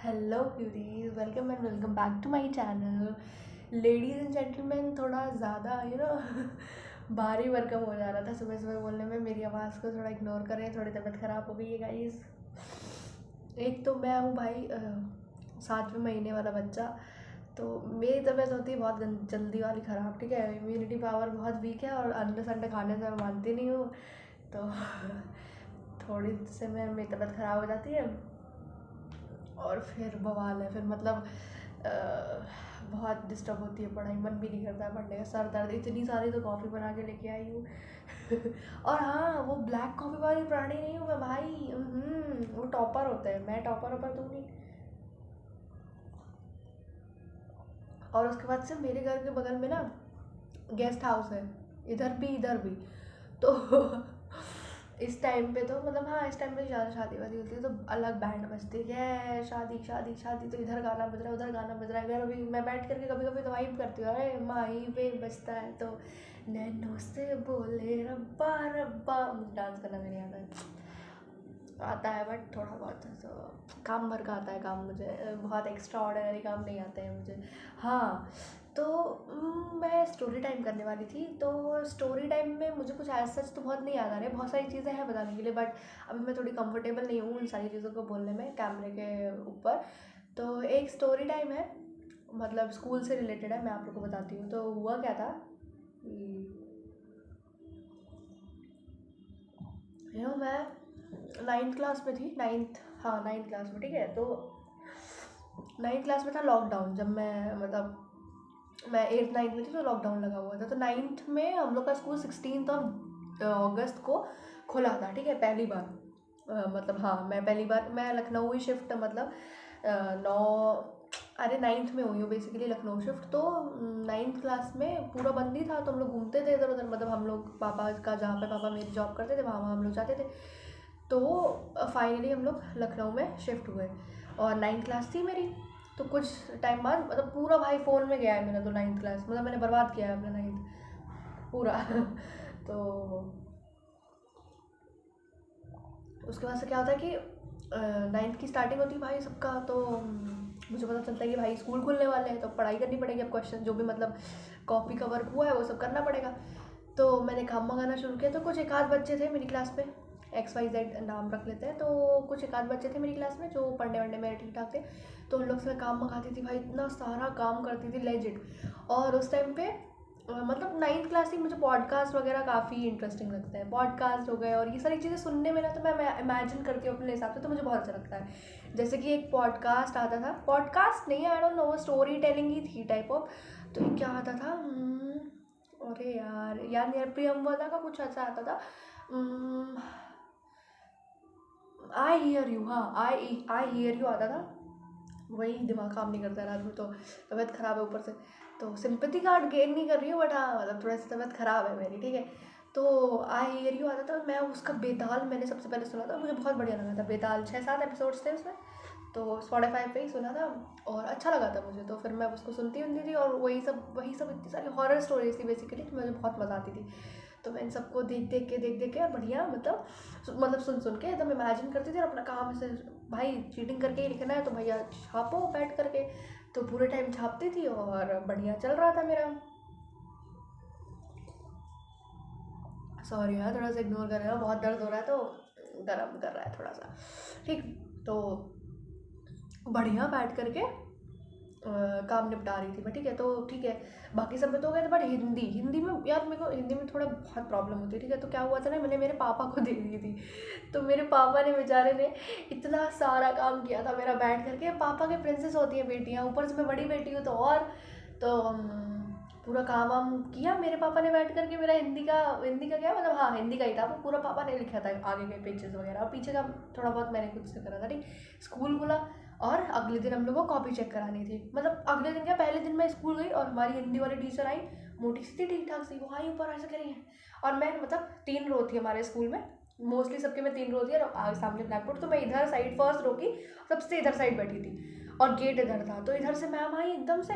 Hello beauties, welcome back to my channel. Ladies and gentleman, थोड़ा ज़्यादा भारी भरकम हो जा रहा था सुबह सुबह बोलने में। मेरी आवाज़ को थोड़ा इग्नोर करें, थोड़ी तबीयत ख़राब हो गई है गाइस। एक तो मैं हूँ भाई 7वें महीने वाला बच्चा, तो मेरी तबीयत होती है बहुत जल्दी वाली ख़राब। ठीक है, इम्यूनिटी पावर बहुत वीक है और अंडे संडे खाने से मैं मानती नहीं हूँ, तो थोड़ी से मेरी तबीयत ख़राब हो जाती है और फिर बवाल है। फिर मतलब बहुत डिस्टर्ब होती है पढ़ाई, मन भी नहीं करता है पढ़ने का, सर दर्द। इतनी सारी तो कॉफ़ी बना के लेके आई हूँ और हाँ, वो ब्लैक कॉफ़ी वाली प्राणी नहीं हूँ मैं भाई। वो टॉपर होते हैं, मैं टॉपर ऊपर दूँगी। और उसके बाद से मेरे घर के बगल में ना गेस्ट हाउस है, इधर भी। तो इस टाइम पे तो मतलब हाँ, इस टाइम पे ज़्यादा शादी वादी होती है तो अलग बैंड बजती है, शादी शादी शादी, तो इधर गाना बज रहा है उधर गाना बज रहा है। अगर अभी मैं बैठ करके कभी कभी तो वाइब करती हूँ, अरे माही पे बजता है तो नैनो से बोले रब्बा रब्बा। मुझे डांस करना भी नहीं आता है, बट थोड़ा बहुत तो काम भर का आता है काम। मुझे बहुत एक्स्ट्रा ऑर्डिनरी काम नहीं आते हैं मुझे। हाँ, तो मैं स्टोरी टाइम करने वाली थी, तो स्टोरी टाइम में मुझे कुछ ऐसा सच तो बहुत नहीं याद आ रहा है, बहुत सारी चीज़ें हैं बताने के लिए, बट अभी मैं थोड़ी कंफर्टेबल नहीं हूँ उन सारी चीज़ों को बोलने में कैमरे के ऊपर। तो एक स्टोरी टाइम है, मतलब स्कूल से रिलेटेड है, मैं आप लोग को बताती हूँ। तो हुआ क्या था कि मैं 9th क्लास में थी, हाँ 9th क्लास में। ठीक है, तो 9th क्लास में था लॉकडाउन, जब मैं मतलब मैं 8th 9th में थी तो लॉकडाउन लगा हुआ था। तो 9th में हम लोग का स्कूल 16 अगस्त को खुला था। ठीक है, पहली बार मतलब हाँ, मैं पहली बार मैं लखनऊ ही शिफ्ट, मतलब 9th में हुई हूँ बेसिकली लखनऊ शिफ्ट। तो 9th क्लास में पूरा बंद ही था, तो हम लोग घूमते थे इधर उधर, मतलब हम लोग पापा का, जहाँ पे पापा मेरी जॉब करते थे वहाँ वहाँ हम लोग जाते थे। तो फाइनली हम लोग लखनऊ में शिफ्ट हुए और 9th क्लास थी मेरी। तो कुछ टाइम बाद मतलब पूरा भाई फ़ोन में गया है मेरा, तो 9th क्लास मतलब मैंने बर्बाद किया है अपना 9th पूरा तो उसके बाद से क्या होता है कि 9th की स्टार्टिंग होती है भाई सबका, तो मुझे पता चलता है कि भाई स्कूल खुलने वाले हैं तो पढ़ाई करनी पड़ेगी। अब क्वेश्चन जो भी मतलब कॉपी का वर्क हुआ है वो सब करना पड़ेगा। तो मैंने काम मंगाना शुरू किया, तो कुछ एक आध बच्चे थे मेरी क्लास में, XYZ नाम रख लेते हैं। तो कुछ एक आध बच्चे थे मेरी क्लास में जो पढ़ने वढ़ने में ठीक ठाक थे, तो उन लोग से मैं काम मंगाती थी भाई, इतना सारा काम करती थी लेजिट। और उस टाइम पे मतलब 9th क्लास ही मुझे पॉडकास्ट वगैरह काफ़ी इंटरेस्टिंग लगता है, पॉडकास्ट हो गए और ये सारी चीज़ें सुनने में ना, तो मैं इमेजिन करती हूँ अपने हिसाब से, तो मुझे बहुत अच्छा लगता है। जैसे कि एक पॉडकास्ट आता था, पॉडकास्ट नहीं, आई डोंट नो, वो स्टोरी टेलिंग ही थी टाइप ऑफ। तो ये क्या आता था, अरे यार याद नहीं, प्रियंवदा का कुछ ऐसा आता था, आई हियर यू, हाँ आई हियर यू आता था। वही दिमाग काम नहीं करता रात में, तो तबीयत ख़राब है ऊपर से, तो सिंपैथी कार्ड गेन नहीं कर रही हूँ, बट हाँ मतलब थोड़ा सा तबीयत ख़राब है मेरी। ठीक है, तो आई हियर यू आता था, मैं उसका बेताल मैंने सबसे पहले सुना था, मुझे बहुत बढ़िया लगा था बेताल। 6-7 एपिसोड्स थे उसमें, तो स्पॉटिफाई पे ही सुना था और अच्छा लगा था मुझे। तो फिर मैं उसको सुनती थी और वही सब इतनी सारी हॉरर स्टोरीज थी बेसिकली, तो मुझे बहुत मज़ा आती थी। तो मैं इन सबको देख के और बढ़िया मतलब सुन के एकदम इमेजिन करती थी और अपना काम ऐसे, भाई चीटिंग करके ही लिखना है तो भैया छापो बैठ करके। तो पूरे टाइम छापती थी और बढ़िया चल रहा था मेरा। सॉरी यार, थोड़ा सा इग्नोर कर रहे हो, बहुत दर्द हो रहा है तो गर्म कर रहा है थोड़ा सा। ठीक, तो बढ़िया बैठ करके काम निपटा रही थी मैं। ठीक है, तो ठीक है, बाकी सब में तो हो गया था, बट हिंदी में यार मेरे को हिंदी में थोड़ा बहुत प्रॉब्लम होती है। ठीक है, तो क्या हुआ था ना, मैंने मेरे पापा को दे दी थी। तो मेरे पापा ने बेचारे ने इतना सारा काम किया था मेरा बैठ करके। पापा के प्रिंसेस होती हैं बेटियाँ, ऊपर से मैं बड़ी बेटी हूँ, तो और तो पूरा काम वाम किया मेरे पापा ने बैठ करके। मेरा हिंदी का क्या मतलब, हाँ हिंदी का ही था, वो पूरा पापा ने लिखा था आगे के पेजेस वगैरह, और पीछे का थोड़ा बहुत मैंने खुद से करा था। ठीक, स्कूल खुला और अगले दिन हम लोग को कॉपी चेक करानी थी। मतलब अगले दिन क्या, पहले दिन मैं स्कूल गई और हमारी हिंदी वाली टीचर आई, मोटी सी थी, ठीक ठाक सी, वो आई ऊपर ऐसे करी है। और मैं मतलब 3 रो थी हमारे स्कूल में, मोस्टली सबके में 3 रो थी और आगे सामने ब्लैक बोर्ड, तो मैं इधर साइड फर्स्ट रो की सबसे इधर साइड बैठी थी और गेट इधर था। तो इधर से मैम आई एकदम से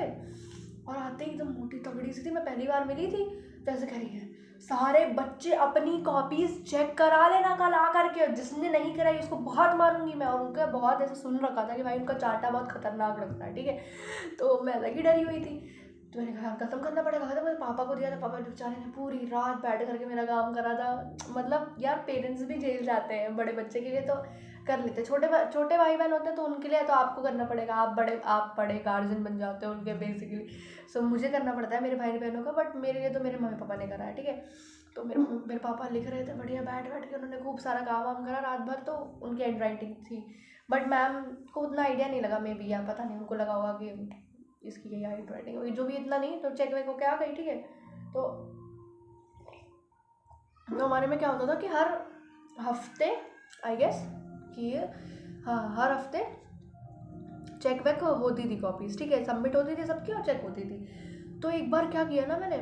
और आते ही एकदम मोटी तगड़ी सी थी, मैं पहली बार मिली थी, तो ऐसे करी है सारे बच्चे अपनी कॉपीज चेक करा लेना कल आ करके, और जिसने नहीं कराई उसको बहुत मारूंगी मैं। और उनका बहुत ऐसे सुन रखा था कि भाई उनका चाटा बहुत खतरनाक लगता है, ठीक है। तो मैं लगी डरी हुई थी, तो मैंने कहा खत्म करना पड़ेगा खत्म। मैंने पापा को दिया था, पापा बेचारे ने पूरी रात बैठ करके मेरा काम करा था। मतलब यार पेरेंट्स भी जेल जाते हैं बड़े बच्चे के लिए, तो कर लेते। छोटे भाई बहन होते हैं तो उनके लिए तो आपको करना पड़ेगा, आप बड़े गार्जियन बन जाते हो उनके बेसिकली। सो मुझे करना पड़ता है मेरे भाई बहनों का, बट मेरे लिए तो मेरे मम्मी पापा ने करा है, ठीक है। तो मेरे पापा लिख रहे थे बढ़िया बैठ बैठ के, उन्होंने खूब सारा काम वाम करा रात भर, तो उनकी हैंड राइटिंग थी। बट मैम को उतना आइडिया नहीं लगा, मे बी, या पता नहीं उनको लगा होगा कि इसकी यही हैंड राइटिंग होगी, जो भी इतना नहीं, तो चेक वेक होके आ गई, ठीक है। तो हमारे में क्या होता था कि हर हफ्ते आई गेस कि हाँ हर हफ्ते चेक वेक होती थी, कॉपीज, ठीक है, सबमिट होती थी सबकी और चेक होती थी। तो एक बार क्या किया ना, मैंने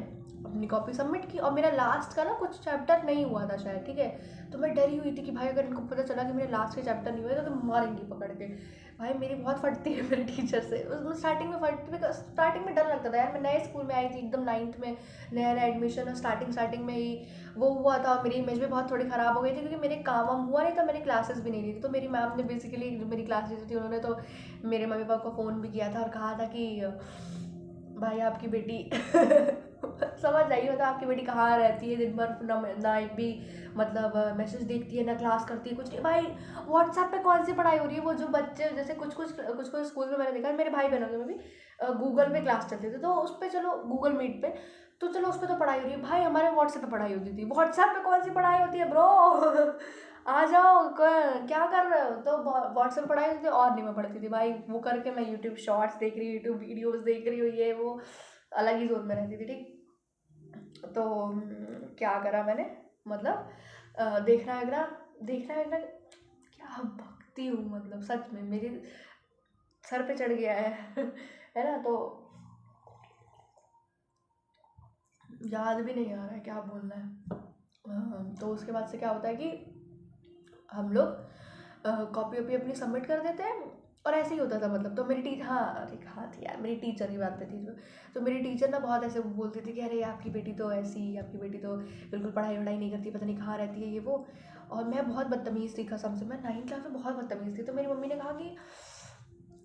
अपनी कॉपी सबमिट की और मेरा लास्ट का ना कुछ चैप्टर नहीं हुआ था शायद, ठीक है। तो मैं डरी हुई थी कि भाई अगर इनको पता चला कि मेरे लास्ट के चैप्टर नहीं हुए तो मारेंगी पकड़ के। भाई मेरी बहुत फटती है मेरे टीचर से, उसमें स्टार्टिंग में फटती, स्टार्टिंग में डर लगता था यार। मैं नए स्कूल में आई थी एकदम 9th में, नया नया एडमिशन, और स्टार्टिंग में ही वो हुआ था। मेरी इमेज भी बहुत थोड़ी ख़राब हो गई थी क्योंकि मेरे काम वाम हुआ नहीं था, मैंने क्लासेस भी नहीं ली थी। तो मेरी मैम ने बेसिकली, जो मेरी क्लास टीचर थी, उन्होंने तो मेरे मम्मी पापा को फ़ोन भी किया था और कहा था कि भाई आपकी बेटी समझ जाइए, मतलब आपकी बेटी कहाँ रहती है दिन भर, ना एक भी मतलब मैसेज देखती है, ना क्लास करती है, कुछ नहीं। भाई व्हाट्सएप पे कौन सी पढ़ाई हो रही है? वो जो बच्चे जैसे कुछ स्कूल में मैंने देखा, मेरे भाई बहनों के में भी गूगल पे क्लास चलती थी, तो उस पर चलो गूगल मीट पे, तो चलो उस पर तो पढ़ाई हो रही है। भाई हमारे व्हाट्सएप पे पढ़ाई होती थी, व्हाट्सएप पे कौन सी पढ़ाई होती है ब्रो? आ जाओ, क्या कर रहे हो? तो व्हाट्सएप पढ़ाई होती थी और नहीं मैं पढ़ती थी भाई। वो करके मैं यूट्यूब शॉर्ट्स देख रही हूँ, यूट्यूब वीडियोस देख रही हूँ, ये वो अलग ही जोन में रहती थी, ठीक। तो क्या करा मैंने, मतलब देखना वगैरह, क्या भक्ति हूँ, मतलब सच में मेरे सर पे चढ़ गया है है ना। तो याद भी नहीं आ रहा है क्या बोलना है। तो उसके बाद से क्या होता है कि हम लोग कॉपी वॉपी अपनी सबमिट कर देते हैं, और ऐसे ही होता था मतलब। तो मेरी टीचर, हाँ अरे हाँ थी यार, मेरी टीचर की बात पे थी जो, तो मेरी टीचर ना बहुत ऐसे बोलती थी कि अरे आपकी बेटी तो ऐसी, आपकी बेटी तो बिल्कुल पढ़ाई वढ़ाई नहीं करती, पता नहीं कहाँ रहती है ये वो। और मैं बहुत बदतमीज़ थी कसम से, मैं 9th क्लास में बहुत बदतमीज़ थी। तो मेरी मम्मी ने कहा कि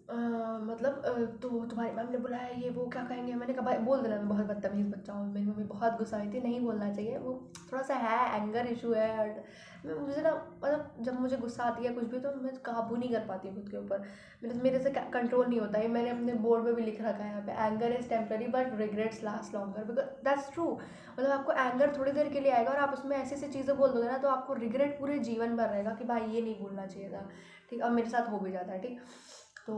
मतलब तो तुम्हारी मैम ने बुलाया ये वो, क्या कहेंगे? मैंने कहा भाई बोल देना मैं बहुत बदतमीज़ बच्चा हूँ। मेरी मम्मी बहुत गुस्सा हुई थी, नहीं बोलना चाहिए, वो थोड़ा सा है एंगर इशू है। और मुझे ना मतलब जब मुझे गुस्सा आती है कुछ भी, तो मैं काबू नहीं कर पाती खुद के ऊपर, मेरे से कंट्रोल नहीं होता है। मैंने अपने बोर्ड में भी लिख रखा है यहाँ पे, anger is temporary but regrets last longer, because that's true. मतलब आपको एंगर थोड़ी देर के लिए आएगा और आप उसमें ऐसी ऐसी चीज़ें बोल दोगे ना, तो आपको रिग्रेट पूरे जीवन भर रहेगा कि भाई ये नहीं बोलना चाहिए था, ठीक। अब मेरे साथ हो भी जाता है, ठीक। तो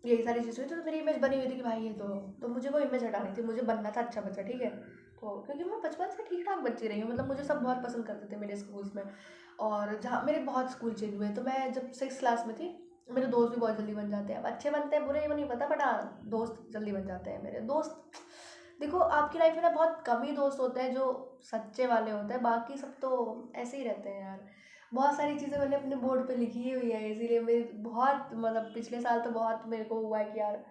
यही सारी चीज़ हुई, तो मेरी इमेज बनी हुई थी कि भाई ये तो मुझे वो इमेज हटानी थी, मुझे बनना था अच्छा बच्चा, ठीक है। तो क्योंकि मैं बचपन से ठीक ठाक बच्ची रही हूँ, मतलब मुझे सब बहुत पसंद करते थे मेरे स्कूल्स में। और जहाँ मेरे बहुत स्कूल चेंज हुए, तो मैं जब 6th क्लास में थी, मेरे दोस्त भी बहुत जल्दी बन जाते हैं। अब अच्छे बनते हैं बुरे नहीं पता, बट हाँ दोस्त जल्दी बन जाते हैं मेरे दोस्त। देखो आपकी लाइफ में ना बहुत कम ही दोस्त होते हैं जो सच्चे वाले होते हैं, बाकी सब तो ऐसे ही रहते हैं यार। बहुत सारी चीज़ें मैंने अपने बोर्ड पे लिखी हुई है, इसीलिए मेरे बहुत मतलब पिछले साल तो बहुत मेरे को हुआ है कि यार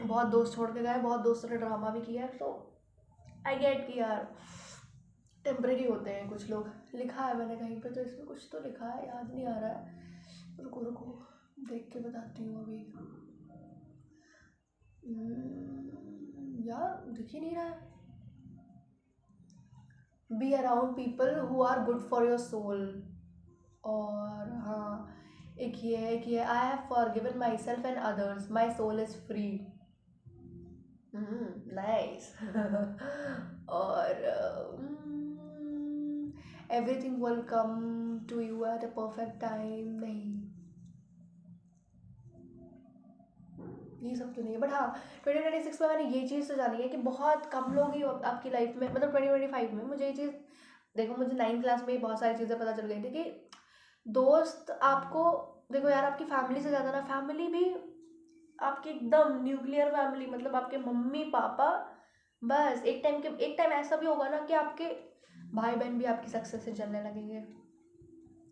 बहुत दोस्त छोड़ के गए, बहुत दोस्तों ने ड्रामा भी किया है। तो आई गेट कि यार टेम्परेरी होते हैं कुछ लोग। लिखा है मैंने कहीं पे, तो इसमें कुछ तो लिखा है, याद नहीं आ रहा है, रुको रुको देख के बताती हूँ अभी। यार दिख ही नहीं रहा है। Be around people who are good for your soul. और हाँ एक ये है कि I have forgiven myself and others, my soul is free. Nice और everything will come to you at a perfect time. नहीं ये सब तो नहीं है, बट हाँ 2026 में मैंने ये चीज़ तो जानी है कि बहुत कम लोग ही आपकी लाइफ में, मतलब 2025 में मुझे ये चीज़, देखो मुझे 9th क्लास में ही बहुत सारी चीज़ें पता चल गई थी कि दोस्त आपको, देखो यार आपकी फैमिली से ज़्यादा ना, फैमिली भी आपकी एकदम न्यूक्लियर फैमिली, मतलब आपके मम्मी पापा, बस एक टाइम ऐसा भी होगा ना कि आपके भाई बहन भी आपकी सक्सेस से जलने लगेंगे।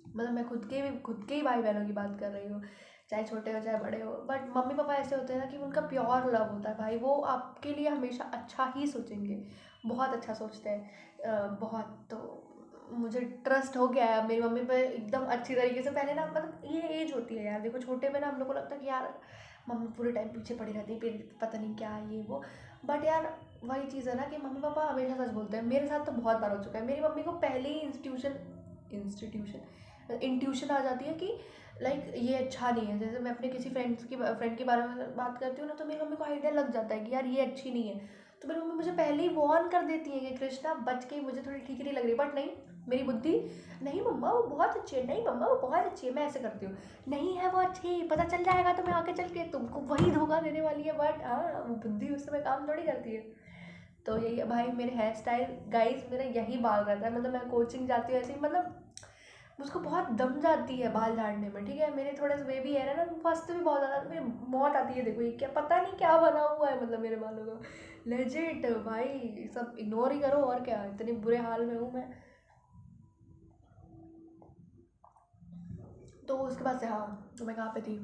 मतलब मैं खुद के ही भाई बहनों की बात कर रही हूँ चाहे छोटे हो चाहे बड़े हो। बट मम्मी पापा ऐसे होते हैं ना कि उनका प्योर लव होता है भाई, वो आपके लिए हमेशा अच्छा ही सोचेंगे, बहुत अच्छा सोचते हैं। बहुत, तो मुझे ट्रस्ट हो गया है मेरी मम्मी पे एकदम अच्छी तरीके से। पहले ना मतलब ये एज होती है यार, देखो छोटे में ना हम लोग को लगता है कि यार मम्मी पूरे टाइम पीछे पड़ी रहती है, फिर पता नहीं क्या ये वो। बट यार वही चीज़ है ना कि मम्मी पापा हमेशा सच बोलते हैं। मेरे साथ तो बहुत बार हो चुका है, मेरी मम्मी को पहले ही इंट्यूशन आ जाती है कि लाइक ये अच्छा नहीं है। जैसे मैं अपने किसी फ्रेंड के बारे में बात करती हूँ ना, तो मेरी मम्मी को आइडिया लग जाता है कि यार ये अच्छी नहीं है। तो मेरी मम्मी मुझे पहले ही वार्न कर देती है कि कृष्णा बच के, मुझे थोड़ी ठीक नहीं लग रही। बट नहीं, मेरी बुद्धि, नहीं मम्मा वो बहुत अच्छी है, नहीं मम्मा वो बहुत अच्छी है, मैं ऐसे करती हूँ, नहीं है वो अच्छी, पता चल जाएगा तुम्हें आगे चल के, तुमको वही धोखा देने वाली है। बट हाँ, वो बुद्धि उस समय काम थोड़ी करती है। तो यही है भाई, मेरे हेयर स्टाइल गाइस, मेरा यही बाल रहता है। मतलब मैं कोचिंग जाती हूँ ऐसे ही, मतलब मुझको बहुत दम जाती है बाल झाड़ने में, ठीक है। मेरे थोड़े से बेबी हेयर है ना, फर्स्ट भी बहुत ज़्यादा, मेरी मौत आती है। देखो ये क्या, पता नहीं क्या बना हुआ है मतलब मेरे बालों का, लेजिट भाई सब इग्नोर ही करो। और क्या, इतने बुरे हाल में हूँ मैं। तो उसके बाद से हाँ, तो मैं कहाँ पे थी,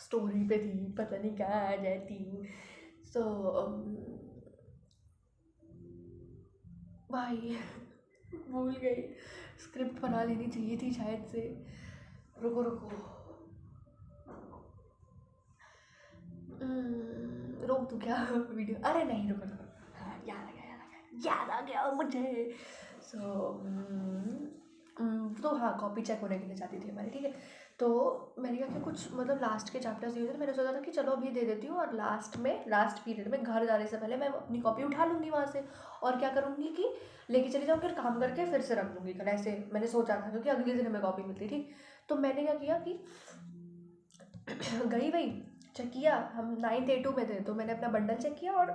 स्टोरी पे थी, पता नहीं कहाँ आ जाती हूँ। सो भाई भूल गई, स्क्रिप्ट बना लेनी चाहिए थी शायद से। रुको रुको, रोक दूँ क्या वीडियो? अरे नहीं, रुको रुको, हाँ याद आ गया, याद आ गया मुझे। तो हाँ, कॉपी चेक होने के लिए जाती थी हमारी, ठीक है। तो मैंने कहा कि कुछ मतलब लास्ट के चैप्टर्स दिए थे, तो मैंने सोचा था कि चलो अभी दे देती हूँ, और लास्ट पीरियड में घर जाने से पहले मैं अपनी कॉपी उठा लूँगी वहाँ से, और क्या करूँगी कि लेके चली जाऊँ, फिर काम करके फिर से रख लूँगी कल, ऐसे मैंने सोचा था, क्योंकि अगले दिन हमें कॉपी मिलती थी। तो मैंने क्या किया कि गई भाई, चेक किया, हम 9th A2 में थे, तो मैंने अपना बंडल चेक किया, और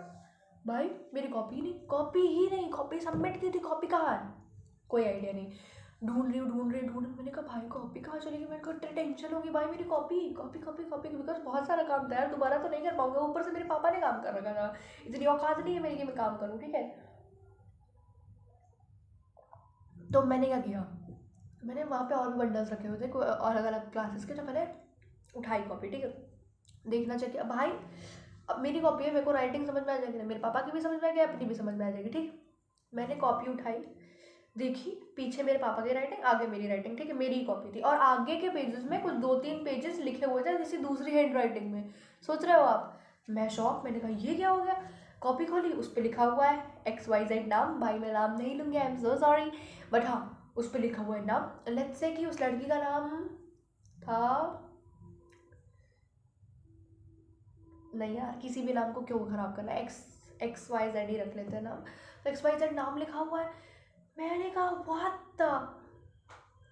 भाई मेरी कॉपी नहीं, कॉपी ही नहीं, कॉपी सबमिट की थी, कॉपी कहाँ है, कोई आइडिया नहीं। ढूंढ रही, मैंने कहा भाई कॉपी कहाँ चली गई, मेरे को इतनी टेंशन होगी भाई, मेरी copy copy copy copy, because बहुत सारा काम था यार, दोबारा तो नहीं कर पाऊंगा, ऊपर से मेरे पापा ने काम कर रखा था, इतनी औकात नहीं है मेरी कि मैं काम करूँ, ठीक है। तो मैंने क्या किया, मैंने वहाँ पे और भी बंडल्स रखे हुए थे और अलग अलग क्लासेस के, तो मैंने उठाई कॉपी, ठीक है, देखना चाहिए भाई। अब मेरी कॉपी है, मेरे को राइटिंग समझ में आ जाएगी ना, मेरे पापा की भी समझ में आ गई, अपनी भी समझ में आ जाएगी, ठीक। मैंने कॉपी उठाई, देखी, पीछे मेरे पापा की राइटिंग, आगे मेरी राइटिंग, ठीक है, मेरी ही कॉपी थी, और आगे के पेजेस में कुछ 2-3 पेजेस लिखे हुए थे किसी दूसरी हैंड राइटिंग में। सोच रहे हो आप, मैं शॉक, मैंने कहा ये क्या हो गया। कॉपी खोली, उस पर लिखा हुआ है XYZ नाम, भाई मैं नाम नहीं लूँगी, I am so sorry, but हाँ उस पर लिखा हुआ है नाम। लेट्स से कि उस लड़की का नाम था, नहीं यार किसी भी नाम को क्यों ख़राब करना, XYZ ही रख लेते हैं नाम। तो XYZ नाम लिखा हुआ है। मैंने कहा व्हाट द,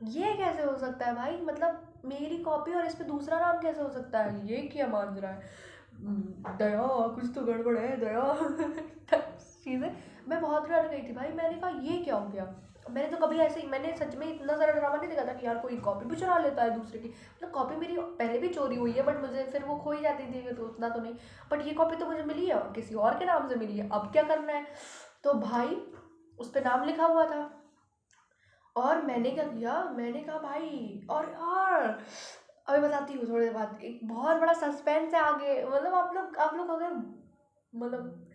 ये कैसे हो सकता है भाई, मतलब मेरी कॉपी और इस पे दूसरा नाम कैसे हो सकता है, ये क्या मान रहा है। दया कुछ तो गड़बड़ है दया चीज़ें, मैं बहुत डर गई थी भाई। मैंने कहा ये क्या हो गया, मैंने तो कभी ऐसे ही, मैंने सच में इतना सारा ड्रामा नहीं देखा था कि यार कोई कॉपी भी चुरा लेता है दूसरे की। मतलब कॉपी मेरी पहले भी चोरी हुई है, बट मुझे फिर वो खो ही जाती थी, तो उतना तो नहीं। बट ये कॉपी तो मुझे मिली है और किसी और के नाम से मिली है, अब क्या करना है। तो भाई उस पर नाम लिखा हुआ था, और मैंने क्या किया, मैंने कहा भाई, और अभी बताती हूँ थोड़ी देर बाद, एक बहुत बड़ा सस्पेंस है आगे, मतलब आप लोग अगर, मतलब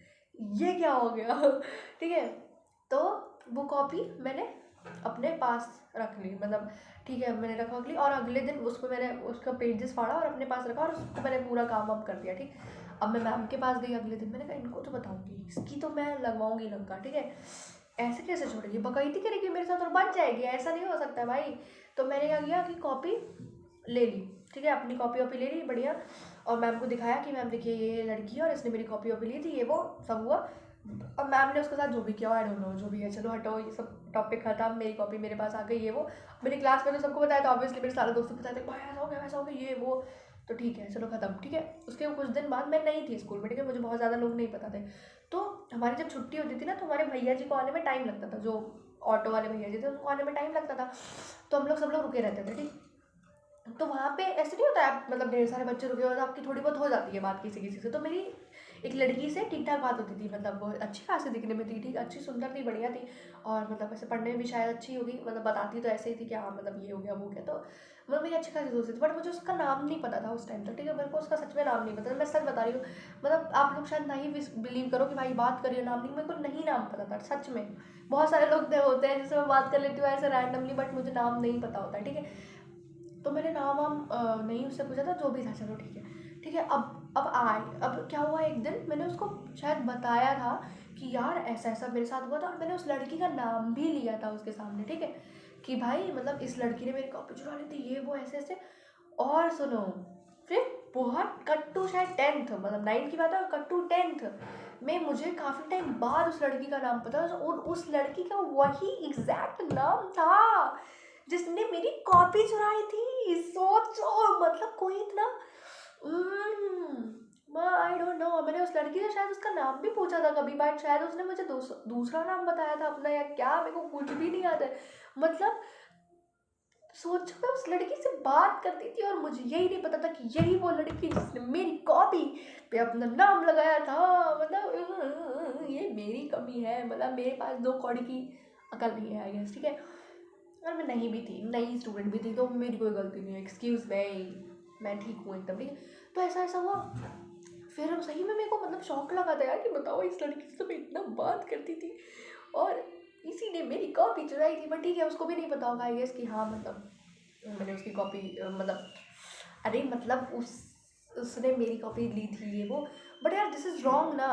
ये क्या हो गया ठीक है। तो वो कॉपी मैंने अपने पास रख ली, मतलब ठीक है, मैंने रखवा ली, और अगले दिन उसको मैंने उसका पेजेस फाड़ा और अपने पास रखा, और उसको मैंने पूरा काम वाम कर दिया, ठीक। अब मैं मैम के पास गई अगले दिन, मैंने कहा इनको तो बताऊंगी, इसकी तो मैं लगवाऊंगी लंका, ठीक है। ऐसे कैसे छोड़ेगी, बकैती करेगी मेरे साथ और बच जाएगी, ऐसा नहीं हो सकता भाई। तो मैंने क्या किया कि कॉपी ले ली, ठीक है, अपनी कॉपी वॉपी ले ली बढ़िया, और मैम को दिखाया कि मैम देखिए ये लड़की है और इसने मेरी कॉपी वॉपी ली थी, ये वो सब हुआ। अब मैम ने उसके साथ जो भी किया, आई डोंट नो, जो भी है चलो हटो, ये सब टॉपिक खत्म, मेरी कॉपी मेरे पास आ गई, ये वो। मेरी क्लास में तो सबको बताया था ऑब्वियसली, मेरे सारे दोस्तों को बताया था भाई ऐसा हो गया वैसा हो गया ये वो, तो ठीक है चलो खत्म, ठीक है। उसके कुछ दिन बाद मैं नहीं थी स्कूल में, ठीक है, मुझे बहुत ज़्यादा लोग नहीं पता थे। तो हमारी जब छुट्टी होती थी ना, तो हमारे भैया जी को आने में टाइम लगता था, जो ऑटो वाले भैया जी थे उनको आने में टाइम लगता था, तो हम लोग सब लोग रुके रहते थे, ठीक। तो वहाँ पे ऐसे नहीं होता है, मतलब ढेर सारे बच्चे रुके हो तो आपकी थोड़ी बहुत हो जाती है बात किसी किसी से। तो मेरी एक लड़की से ठीक ठाक बात होती थी, मतलब वो अच्छी खासी दिखने में थी, ठीक अच्छी सुंदर थी, बढ़िया थी, और मतलब ऐसे पढ़ने में भी शायद अच्छी होगी, मतलब बताती तो ऐसे ही थी कि हाँ मतलब ये हो गया वो हो गया, तो मतलब मेरी अच्छी खासी दोस्ती थी, बट मुझे उसका नाम नहीं पता था उस टाइम तक, ठीक है, मेरे को उसका सच में नाम नहीं पता था, मैं सच बता रही हूँ, मतलब आप लोग शायद नहीं बिलीव करो कि भाई बात करिए नाम नहीं, मेरे को नहीं नाम पता था सच में। बहुत सारे लोग होते हैं जिससे मैं बात कर लेती हूँ ऐसे रैंडमली, बट मुझे नाम नहीं पता होता है, ठीक है। तो मैंने नाम वाम नहीं उससे पूछा था, जो भी था चलो ठीक है, ठीक है। अब आए, अब क्या हुआ, एक दिन मैंने उसको शायद बताया था कि यार ऐसा ऐसा मेरे साथ हुआ था, और मैंने उस लड़की का नाम भी लिया था उसके सामने, ठीक है, कि भाई मतलब इस लड़की ने मेरी कॉपी चुरा ली थी, ये वो ऐसे ऐसे। और सुनो, फिर बहुत कट टू शायद 10th, मतलब 9th की बात है, और कट टू 10th में मुझे काफ़ी टाइम बाद उस लड़की का नाम पता, और उस लड़की का वही एग्जैक्ट नाम था जिसने मेरी कॉपी चुराई थी। सोचो मतलब कोई इतना आई डोंट नो, मैंने उस लड़की से शायद उसका नाम भी पूछा था कभी, बट शायद उसने मुझे दूसरा नाम बताया था अपना या क्या, मेरे को कुछ भी नहीं याद है। मतलब सोचो मैं उस लड़की से बात करती थी और मुझे यही नहीं पता था कि यही वो लड़की जिसने मेरी कॉपी पे अपना नाम लगाया था। मतलब ये मेरी कमी है, मतलब मेरे पास 2 कौड़ी की अकल नहीं है आई गेस, ठीक है। और मैं नहीं भी थी, नई स्टूडेंट भी थी, तो मेरी कोई गलती नहीं है, एक्सक्यूज़ मैं ठीक हूँ एकदम, ठीक है। तो ऐसा ऐसा हुआ, फिर अब सही में मेरे को मतलब शौक लगा था यार कि बताओ इस लड़की से तो मैं इतना बात करती थी और इसी ने मेरी कॉपी चुराई थी। बट ठीक है, उसको भी नहीं पता होगा आई गेस कि हाँ मतलब मैंने उसकी कॉपी मतलब अरे मतलब उसने मेरी कॉपी ली थी ये वो। बट यार दिस इज़ रॉन्ग ना।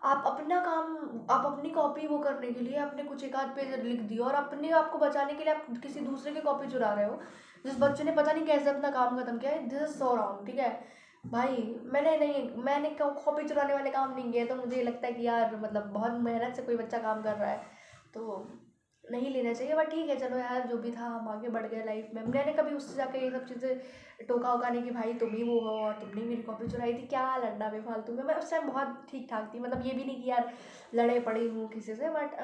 आप अपना काम, आप अपनी कॉपी वो करने के लिए आपने कुछ एक आध पेज लिख दिया और अपने आप को बचाने के लिए आप किसी दूसरे की कॉपी चुरा रहे हो, जिस बच्चे ने पता नहीं कैसे अपना काम खत्म किया है। दिस इज़ सो रॉन्ग, ठीक है भाई। मैंने कॉपी चुराने वाले काम नहीं किए, तो मुझे लगता है कि यार मतलब बहुत मेहनत से कोई बच्चा काम कर रहा है तो नहीं लेना चाहिए। बट ठीक है चलो यार, जो भी था हम आगे बढ़ गए लाइफ में। मैंने कभी उससे जाकर ये सब चीज़ें टोका वोका नहीं कि भाई तुम ही वो हो और तुमने मेरी कॉपी चुराई थी, क्या लड़ना बेफालतू में। मैं उस टाइम बहुत ठीक ठाक थी, मतलब ये भी नहीं कि यार लड़े पड़ी हूँ किसी से। बट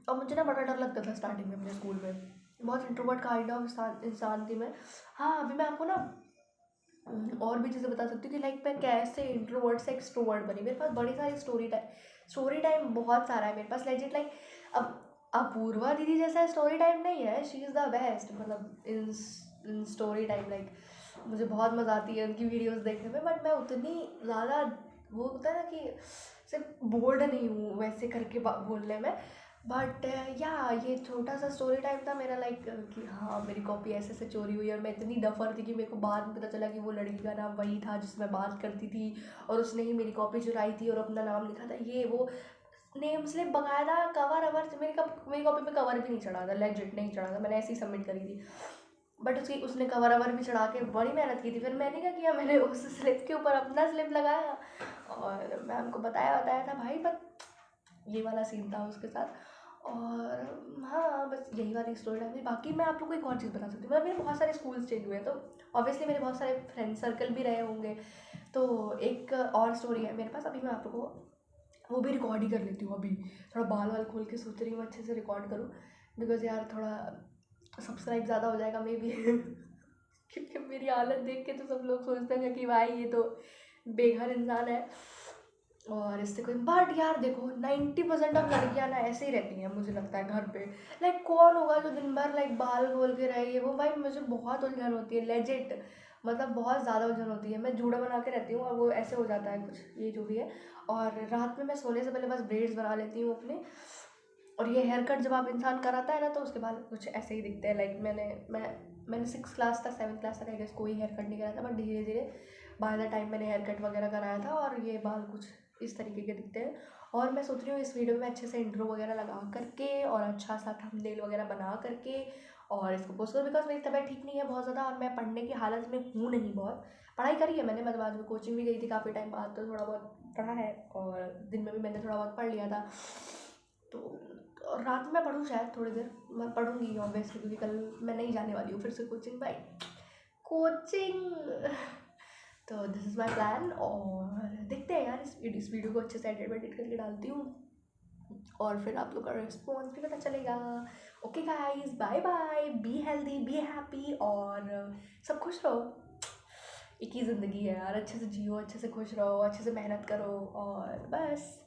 और मुझे ना बड़ा डर लगता था स्टार्टिंग में अपने स्कूल में, बहुत इंट्रोवर्ट काइंड ऑफ इंसान थी मैं। हाँ अभी मैं आपको ना और भी चीज़ें बता सकती हूँ कि लाइक मैं कैसे इंट्रोवर्ट से एक्सट्रोवर्ट बनी। मेरे पास बड़ी सारी स्टोरी टाइम बहुत सारा है मेरे पास लेजिट। लाइक अब अपूर्वा दीदी जैसा स्टोरी टाइम नहीं है, शी इज़ द बेस्ट, मतलब इन स्टोरी टाइम। लाइक मुझे बहुत मज़ा आती है उनकी वीडियोस देखने में, बट मैं उतनी ज़्यादा वो होता है ना कि सिर्फ बोल्ड नहीं हूँ वैसे करके बोलने में। बट या ये छोटा सा स्टोरी टाइम था मेरा, लाइक कि हाँ मेरी कॉपी ऐसे ऐसे चोरी हुई और मैं इतनी डफर थी कि मेरे को बाद में पता चला कि वो लड़की का नाम वही था जिसमें बात करती थी और उसने ही मेरी कॉपी चुराई थी और अपना नाम लिखा था ये वो। नेम स्लिप बकायदा कवर अवर मेरी कॉपी पे कवर भी नहीं चढ़ा था, लेजिट नहीं चढ़ा था, मैंने ऐसे ही सबमिट करी थी। बट उसने कवर अवर भी चढ़ा के बड़ी मेहनत की थी। फिर मैंने क्या किया, मैंने उस स्लिप के ऊपर अपना स्लिप लगाया और मैम को बताया था भाई। बट ये वाला सीन था उसके साथ। और हाँ बस यही वाली स्टोरी थी। बाकी मैं आप लोग को एक और चीज़ बता सकती हूँ, मेरे बहुत सारे स्कूल्स चेंज हुए हैं तो ऑब्वियसली मेरे बहुत सारे फ्रेंड सर्कल भी रहे होंगे। तो एक और स्टोरी है मेरे पास, अभी मैं आप लोग को वो भी रिकॉर्ड ही कर लेती हूँ। अभी थोड़ा बाल वाल खोल के सोच रही हूँ अच्छे से रिकॉर्ड करूँ, बिकॉज यार थोड़ा सब्सक्राइब ज़्यादा हो जाएगा मे बी क्योंकि मेरी हालत देख के तो सब लोग सोचते हैं कि भाई ये तो बेघर इंसान है और इससे कोई। बट यार देखो 90% ऑफ लड़कियां ना ऐसे ही रहती हैं मुझे लगता है घर पे। लाइक कौन होगा जो दिन भर लाइक बाल खोल के रहे वो, भाई मुझे बहुत उलझन होती है लेजिट, मतलब बहुत ज़्यादा उलझन होती है। मैं जूड़ा बना के रहती हूँ और वो ऐसे हो जाता है कुछ ये जो भी है। और रात में मैं सोने से पहले बस ब्रेड्स बना लेती हूँ अपने। और ये हेयर कट जब आप इंसान कराता है ना तो उसके बाद कुछ ऐसे ही दिखते हैं। लाइक मैंने 6th क्लास तक 7th क्लास तक आई गेस कोई हेयर कट नहीं कराया था, बट धीरे धीरे बाय द टाइम मैंने हेयर कट वगैरह कराया था और ये बाल कुछ इस तरीके के दिखते हैं। और मैं सोच रही हूँ इस वीडियो में अच्छे से इंट्रो वगैरह लगा करके और अच्छा सा थंबनेल वगैरह बना करके और इसको पोस्ट करूँ, बिकॉज मेरी तबीयत ठीक नहीं है बहुत ज़्यादा और मैं पढ़ने की हालत में हूँ नहीं। बहुत पढ़ाई करी है मैंने, मतलब आज में कोचिंग भी गई थी काफ़ी टाइम बाद, तो थोड़ा बहुत पढ़ा है और दिन में भी मैंने थोड़ा बहुत पढ़ लिया था। तो और रात में पढ़ूँ शायद थोड़ी देर, मैं पढ़ूँगी ऑब्वियसली क्योंकि कल मैं नहीं जाने वाली हूँ फिर से कोचिंग भाई, कोचिंग। तो दिस इज़ माई प्लान और देखते हैं यार इस वीडियो को अच्छे से एडिट करके डालती हूँ और फिर आप लोग का रिस्पॉन्स भी पता चलेगा। Okay guys, bye bye, be healthy be happy और सब खुश रहो। एक ही ज़िंदगी है यार, अच्छे से जियो, अच्छे से खुश रहो, अच्छे से मेहनत करो और बस।